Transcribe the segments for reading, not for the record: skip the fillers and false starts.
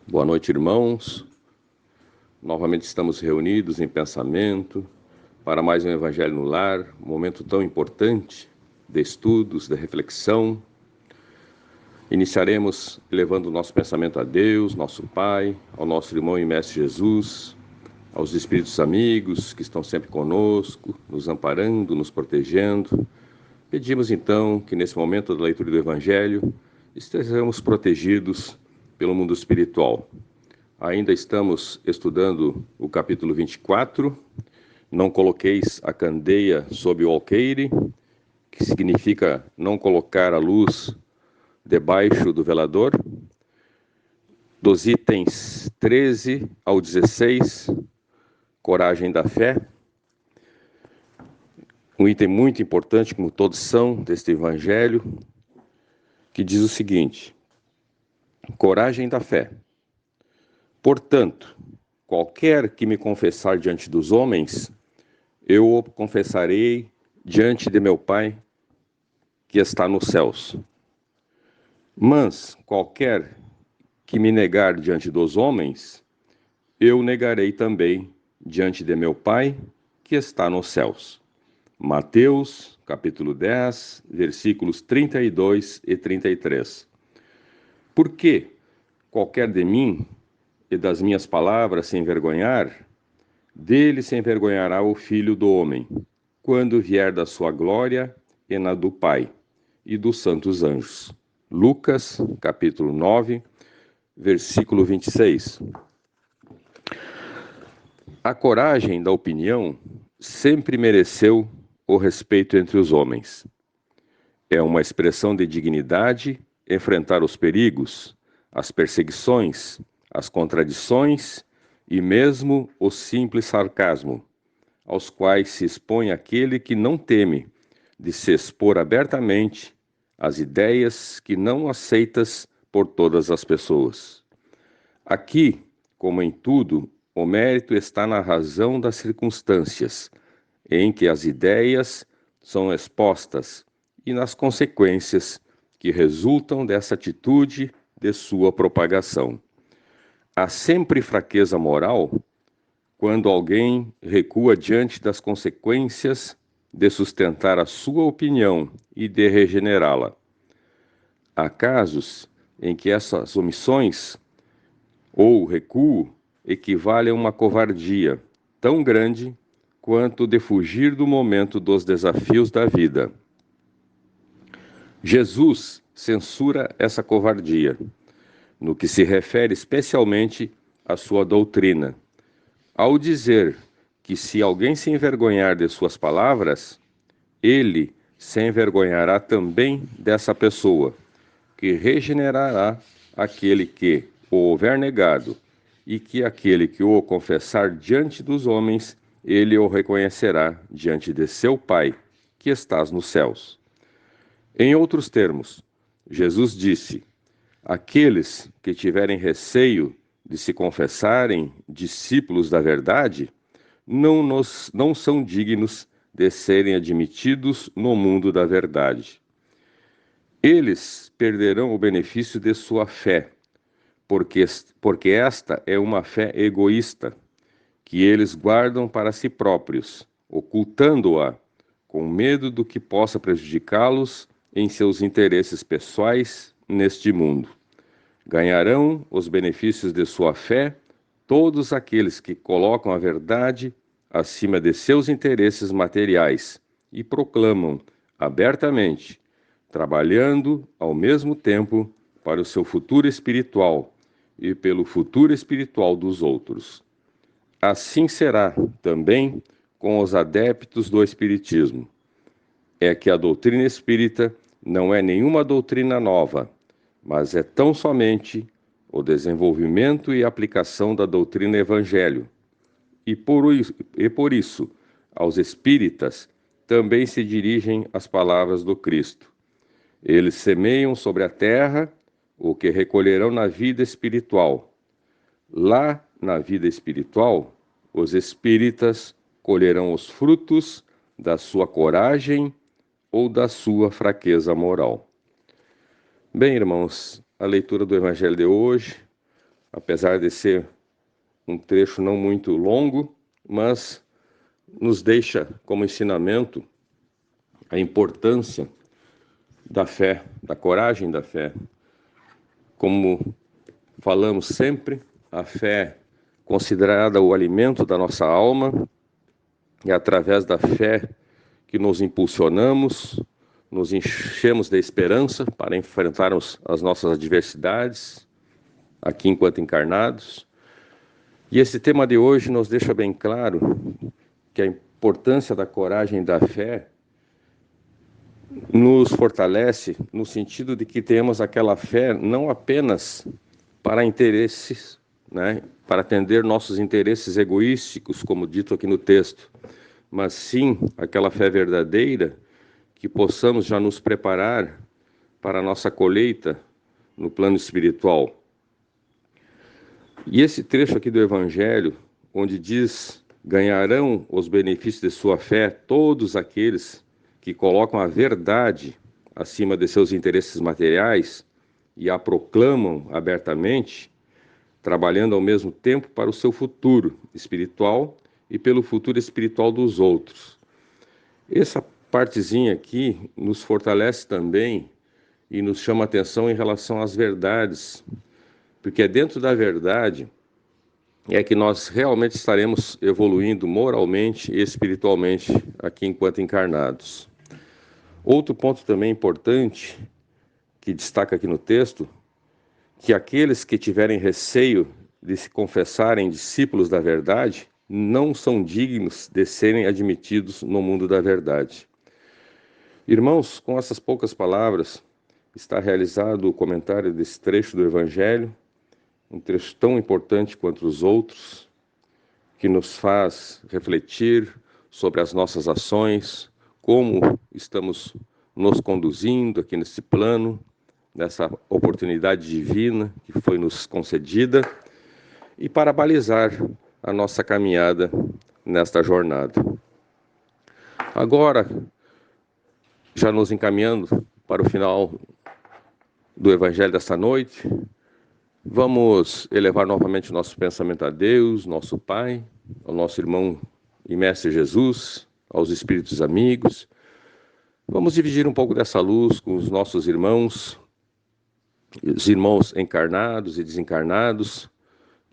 Boa noite, irmãos. Novamente estamos reunidos em pensamento para mais um Evangelho no Lar, um momento tão importante de estudos, de reflexão. Iniciaremos levando o nosso pensamento a Deus, nosso Pai, ao nosso irmão e mestre Jesus, aos espíritos amigos que estão sempre conosco, nos amparando, nos protegendo. Pedimos então que nesse momento da leitura do Evangelho estejamos protegidos pelo mundo espiritual. Ainda estamos estudando o capítulo 24, não coloqueis a candeia sob o alqueire, que significa não colocar a luz debaixo do velador. Dos itens 13 ao 16, coragem da fé. Um item muito importante, como todos são, deste evangelho, que diz o seguinte: coragem da fé. Portanto, qualquer que me confessar diante dos homens, eu o confessarei diante de meu Pai que está nos céus. Mas qualquer que me negar diante dos homens, eu negarei também diante de meu Pai que está nos céus. Mateus, capítulo 10, versículos 32 e 33. Porque qualquer de mim e das minhas palavras se envergonhar, dele se envergonhará o Filho do Homem, quando vier da sua glória e na do Pai e dos santos anjos. Lucas, capítulo 9, versículo 26. A coragem da opinião sempre mereceu o respeito entre os homens. É uma expressão de dignidade enfrentar os perigos, as perseguições, as contradições e mesmo o simples sarcasmo, aos quais se expõe aquele que não teme de se expor abertamente às ideias que não aceitas por todas as pessoas. Aqui, como em tudo, o mérito está na razão das circunstâncias em que as ideias são expostas e nas consequências que resultam dessa atitude de sua propagação. Há sempre fraqueza moral quando alguém recua diante das consequências de sustentar a sua opinião e de regenerá-la. Há casos em que essas omissões ou recuo equivalem a uma covardia tão grande quanto de fugir do momento dos desafios da vida. Jesus censura essa covardia, no que se refere especialmente à sua doutrina, ao dizer que se alguém se envergonhar de suas palavras, ele se envergonhará também dessa pessoa, que regenerará aquele que o houver negado, e que aquele que o confessar diante dos homens, ele o reconhecerá diante de seu Pai, que estás nos céus. Em outros termos, Jesus disse: aqueles que tiverem receio de se confessarem discípulos da verdade, não são dignos de serem admitidos no mundo da verdade. Eles perderão o benefício de sua fé, porque esta é uma fé egoísta, que eles guardam para si próprios, ocultando-a, com medo do que possa prejudicá-los em seus interesses pessoais neste mundo. Ganharão os benefícios de sua fé todos aqueles que colocam a verdade acima de seus interesses materiais e proclamam abertamente, trabalhando ao mesmo tempo para o seu futuro espiritual e pelo futuro espiritual dos outros. Assim será também com os adeptos do Espiritismo. É que a doutrina espírita não é nenhuma doutrina nova, mas é tão somente o desenvolvimento e aplicação da doutrina Evangelho. E por isso, aos espíritas também se dirigem as palavras do Cristo. Eles semeiam sobre a terra o que recolherão na vida espiritual. Lá, na vida espiritual, os espíritas colherão os frutos da sua coragem ou da sua fraqueza moral. Bem, irmãos, a leitura do Evangelho de hoje apesar de ser um trecho não muito longo, mas nos deixa como ensinamento a importância da fé, da coragem da fé. Como falamos sempre, a fé é considerada o alimento da nossa alma, e é através da fé que nos impulsionamos, nos enchemos de esperança para enfrentarmos as nossas adversidades, aqui enquanto encarnados. E esse tema de hoje nos deixa bem claro que a importância da coragem e da fé nos fortalece no sentido de que temos aquela fé não apenas para interesses, para atender nossos interesses egoísticos, como dito aqui no texto, mas sim aquela fé verdadeira que possamos já nos preparar para a nossa colheita no plano espiritual. E esse trecho aqui do Evangelho, onde diz: ganharão os benefícios de sua fé todos aqueles que colocam a verdade acima de seus interesses materiais e a proclamam abertamente, trabalhando ao mesmo tempo para o seu futuro espiritual e pelo futuro espiritual dos outros. Essa partezinha aqui nos fortalece também e nos chama a atenção em relação às verdades, porque é dentro da verdade é que nós realmente estaremos evoluindo moralmente e espiritualmente aqui enquanto encarnados. Outro ponto também importante, que destaca aqui no texto, que aqueles que tiverem receio de se confessarem discípulos da verdade não são dignos de serem admitidos no mundo da verdade. Irmãos, com essas poucas palavras, está realizado o comentário desse trecho do Evangelho, um trecho tão importante quanto os outros, que nos faz refletir sobre as nossas ações, como estamos nos conduzindo aqui nesse plano, nessa oportunidade divina que foi nos concedida, e para balizar a nossa caminhada nesta jornada. Agora, já nos encaminhando para o final do Evangelho desta noite, vamos elevar novamente o nosso pensamento a Deus, nosso Pai, ao nosso irmão e Mestre Jesus, aos espíritos amigos. Vamos dividir um pouco dessa luz com os nossos irmãos, os irmãos encarnados e desencarnados,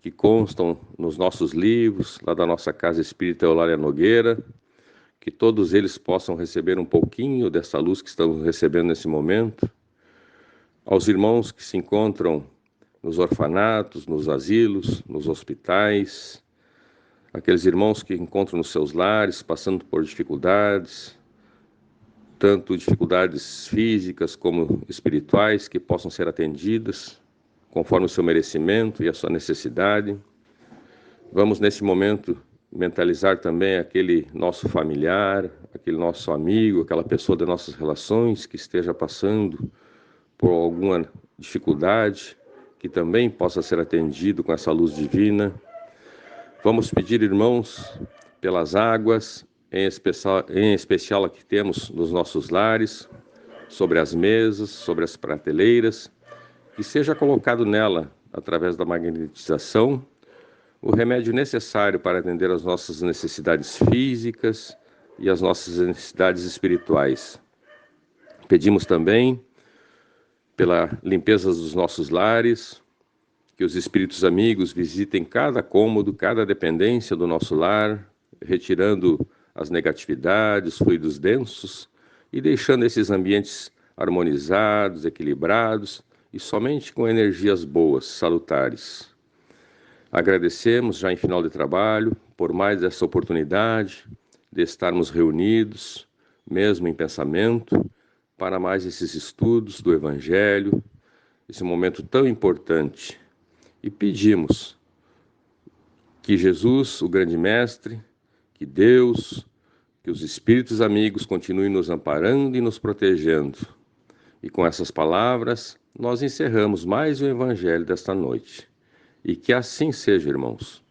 que constam nos nossos livros, lá da nossa Casa Espírita Eulália Nogueira, que todos eles possam receber um pouquinho dessa luz que estamos recebendo nesse momento. Aos irmãos que se encontram nos orfanatos, nos asilos, nos hospitais, aqueles irmãos que encontram nos seus lares, passando por dificuldades, tanto dificuldades físicas como espirituais, que possam ser atendidas conforme o seu merecimento e a sua necessidade. Vamos, nesse momento, mentalizar também aquele nosso familiar, aquele nosso amigo, aquela pessoa das nossas relações que esteja passando por alguma dificuldade, que também possa ser atendido com essa luz divina. Vamos pedir, irmãos, pelas águas, em especial a que temos nos nossos lares, sobre as mesas, sobre as prateleiras, que seja colocado nela, através da magnetização, o remédio necessário para atender às nossas necessidades físicas e às nossas necessidades espirituais. Pedimos também pela limpeza dos nossos lares, que os espíritos amigos visitem cada cômodo, cada dependência do nosso lar, retirando as negatividades, fluidos densos e deixando esses ambientes harmonizados, equilibrados e somente com energias boas, salutares. Agradecemos, já em final de trabalho, por mais essa oportunidade de estarmos reunidos, mesmo em pensamento, para mais esses estudos do Evangelho, esse momento tão importante. E pedimos que Jesus, o grande Mestre, que Deus, que os espíritos amigos continuem nos amparando e nos protegendo. E com essas palavras, nós encerramos mais um Evangelho desta noite. E que assim seja, irmãos.